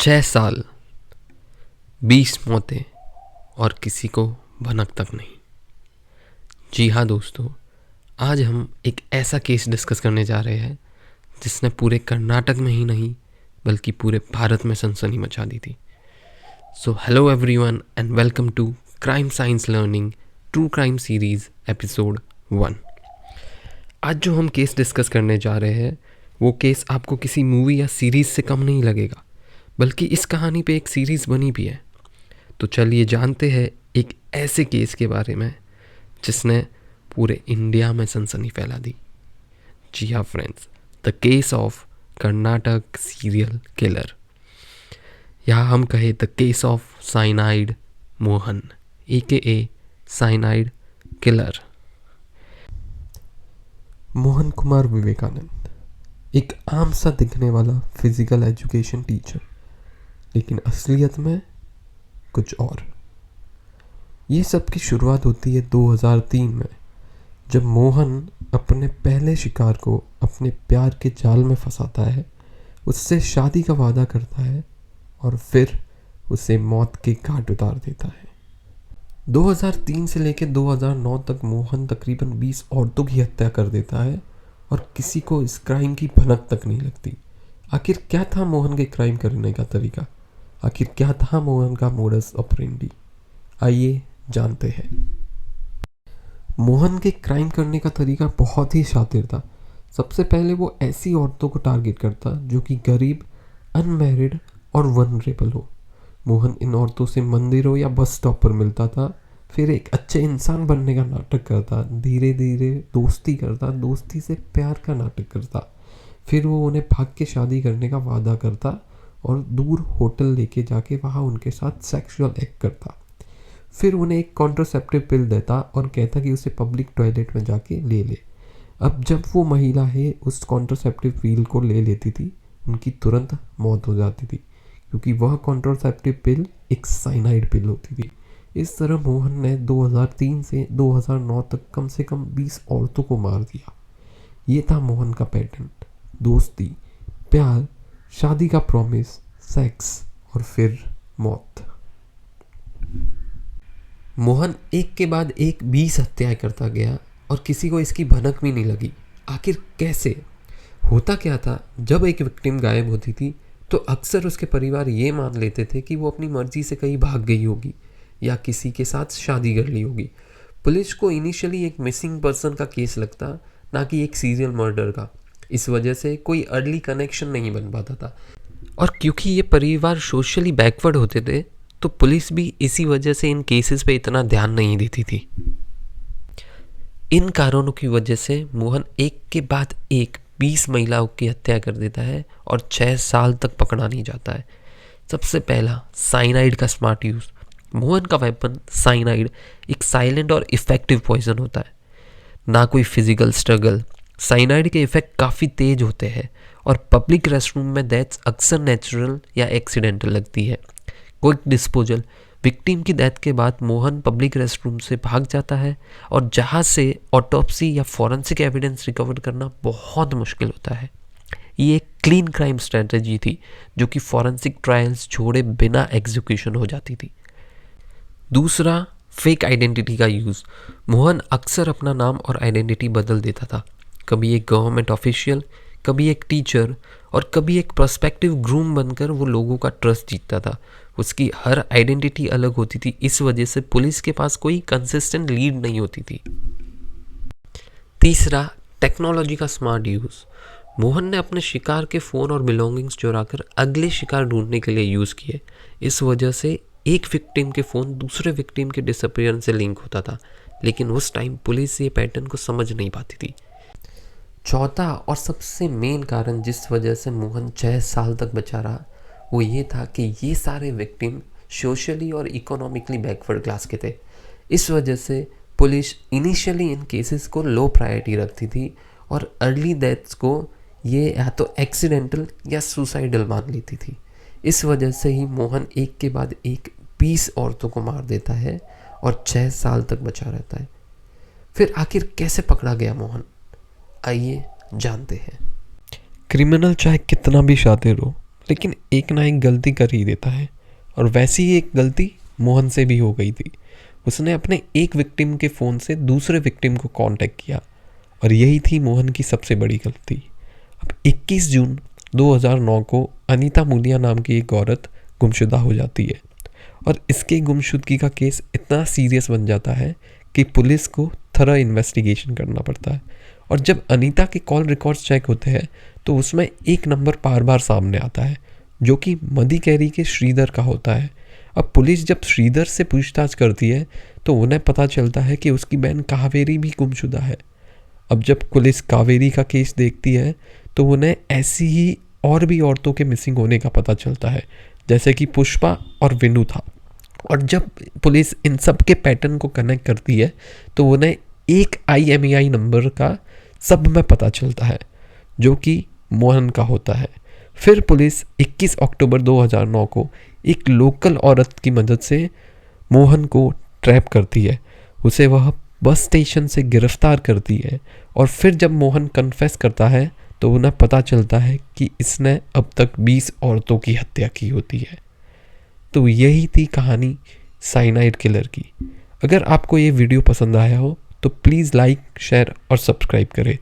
6 साल, 20 मौतें और किसी को भनक तक नहीं। जी हाँ दोस्तों, आज हम एक ऐसा केस डिस्कस करने जा रहे हैं जिसने पूरे कर्नाटक में ही नहीं बल्कि पूरे भारत में सनसनी मचा दी थी। So hello everyone and welcome to crime science learning true crime series episode 1। आज जो हम केस डिस्कस करने जा रहे हैं वो केस आपको किसी मूवी या सीरीज़ से कम नहीं लगेगा, बल्कि इस कहानी पे एक सीरीज़ बनी भी है। तो चलिए जानते हैं एक ऐसे केस के बारे में जिसने पूरे इंडिया में सनसनी फैला दी। जी हाँ friends, the case of Karnataka serial killer, या हम कहें the case of cyanide Mohan AKA cyanide killer. Mohan Kumar Vivekanand एक आम सा दिखने वाला फिजिकल एजुकेशन टीचर, लेकिन असलियत में कुछ और। ये सब की शुरुआत होती है 2003 में, जब मोहन अपने पहले शिकार को अपने प्यार के जाल में फंसाता है, उससे शादी का वादा करता है और फिर उसे मौत के घाट उतार देता है। 2003 से लेकर 2009 तक मोहन तकरीबन 20 औरतों की हत्या कर देता है और किसी को इस क्राइम की भनक तक नहीं लगती। आखिर क्या था मोहन के क्राइम करने का तरीका? आखिर क्या था मोहन का मोडस ऑपरेंडी? आइए जानते हैं। मोहन के क्राइम करने का तरीका बहुत ही शातिर था। सबसे पहले वो ऐसी औरतों को टारगेट करता जो कि गरीब, अनमैरिड और वनरेबल हो। मोहन इन औरतों से मंदिरों या बस स्टॉप पर मिलता था, फिर एक अच्छे इंसान बनने का नाटक करता, धीरे धीरे दोस्ती करता, दोस्ती से प्यार का नाटक करता, फिर वो उन्हें भाग के शादी करने का वादा करता और दूर होटल लेके जाके वहाँ उनके साथ सेक्सुअल एक्ट करता। फिर उन्हें एक कॉन्ट्रासेप्टिव पिल देता और कहता कि उसे पब्लिक टॉयलेट में जाके ले ले। अब जब वो महिला है उस कॉन्ट्रासेप्टिव पिल को ले लेती थी, उनकी तुरंत मौत हो जाती थी, क्योंकि वह कॉन्ट्रासेप्टिव पिल एक साइनाइड पिल होती थी। इस तरह मोहन ने 2003 से 2009 तक कम से कम 20 औरतों को मार दिया। ये था मोहन का पैटर्न: दोस्ती, प्यार, शादी का प्रॉमिस, सेक्स और फिर मौत। मोहन एक के बाद एक 20 हत्याएं करता गया और किसी को इसकी भनक भी नहीं लगी। आखिर कैसे? होता क्या था, जब एक विक्टिम गायब होती थी तो अक्सर उसके परिवार ये मान लेते थे कि वो अपनी मर्जी से कहीं भाग गई होगी या किसी के साथ शादी कर ली होगी। पुलिस को इनिशियली एक मिसिंग पर्सन का केस लगता, ना कि एक सीरियल मर्डर का। इस वजह से कोई अर्ली कनेक्शन नहीं बन पाता था, और क्योंकि ये परिवार सोशली बैकवर्ड होते थे तो पुलिस भी इसी वजह से इन केसेस पे इतना ध्यान नहीं देती थी। इन कारणों की वजह से मोहन एक के बाद एक 20 महिलाओं की हत्या कर देता है और 6 साल तक पकड़ा नहीं जाता है। सबसे पहला, साइनाइड का स्मार्ट यूज़। मोहन का वेपन साइनाइड एक साइलेंट और इफ़ेक्टिव पॉइजन होता है, ना कोई फिजिकल स्ट्रगल। साइनाइड के इफ़ेक्ट काफ़ी तेज होते हैं और पब्लिक रेस्टरूम में डेथ्स अक्सर नेचुरल या एक्सीडेंटल लगती है। Quick disposal. विक्टिम की डेथ के बाद मोहन पब्लिक रेस्टरूम से भाग जाता है और जहाँ से ऑटोप्सी या फॉरेंसिक एविडेंस रिकवर करना बहुत मुश्किल होता है। ये एक क्लीन क्राइम स्ट्रेटजी थी जो कि फॉरेंसिक ट्रायल्स छोड़े बिना एग्जीक्यूशन हो जाती थी। दूसरा, फेक आइडेंटिटी का यूज़। मोहन अक्सर अपना नाम और आइडेंटिटी बदल देता था, कभी एक गवर्नमेंट ऑफिशियल, कभी एक टीचर और कभी एक प्रोस्पेक्टिव ग्रूम बनकर वो लोगों का ट्रस्ट जीतता था। उसकी हर आइडेंटिटी अलग होती थी, इस वजह से पुलिस के पास कोई कंसिस्टेंट लीड नहीं होती थी। तीसरा, टेक्नोलॉजी का स्मार्ट यूज़। मोहन ने अपने शिकार के फ़ोन और बिलोंगिंग्स चुराकर अगले शिकार ढूंढने के लिए यूज़ किए। इस वजह से एक विक्टिम के फ़ोन दूसरे विक्टिम के डिसअपीयरेंस से लिंक होता था, लेकिन उस टाइम पुलिस ये पैटर्न को समझ नहीं पाती थी। चौथा और सबसे मेन कारण जिस वजह से मोहन 6 साल तक बचा रहा, वो ये था कि ये सारे विक्टिम सोशली और इकोनॉमिकली बैकवर्ड क्लास के थे। इस वजह से पुलिस इनिशियली इन केसेस को लो प्रायोरिटी रखती थी और अर्ली डेथ्स को ये या तो एक्सीडेंटल या सुसाइडल मान लेती थी। इस वजह से ही मोहन एक के बाद एक 20 औरतों को मार देता है और 6 साल तक बचा रहता है। फिर आखिर कैसे पकड़ा गया मोहन? आइए जानते हैं। क्रिमिनल चाहे कितना भी शातिर हो, लेकिन एक ना एक गलती कर ही देता है, और वैसी ही एक गलती मोहन से भी हो गई थी। उसने अपने एक विक्टिम के फ़ोन से दूसरे विक्टिम को कांटेक्ट किया, और यही थी मोहन की सबसे बड़ी गलती। अब 21 जून 2009 को अनीता मूलिया नाम की एक औरत गुमशुदा हो जाती है, और इसके गुमशुदगी का केस इतना सीरियस बन जाता है कि पुलिस को थरा इन्वेस्टिगेशन करना पड़ता है। और जब अनीता के कॉल रिकॉर्ड्स चेक होते हैं तो उसमें एक नंबर बार बार सामने आता है, जो कि मदीकेरी के श्रीधर का होता है। अब पुलिस जब श्रीधर से पूछताछ करती है तो उन्हें पता चलता है कि उसकी बहन कावेरी भी गुमशुदा है। अब जब पुलिस कावेरी का केस देखती है तो उन्हें ऐसी ही और भी औरतों के मिसिंग होने का पता चलता है, जैसे कि पुष्पा और विनू था। और जब पुलिस इन सब के पैटर्न को कनेक्ट करती है तो उन्हें एक IMEI नंबर का सब में पता चलता है, जो कि मोहन का होता है। फिर पुलिस 21 अक्टूबर 2009 को एक लोकल औरत की मदद से मोहन को ट्रैप करती है। उसे वह बस स्टेशन से गिरफ्तार करती है, और फिर जब मोहन कन्फेस करता है तो उन्हें पता चलता है कि इसने अब तक 20 औरतों की हत्या की होती है। तो यही थी कहानी साइनाइड किलर की। अगर आपको ये वीडियो पसंद आया हो तो प्लीज़ लाइक, शेयर और सब्सक्राइब करें,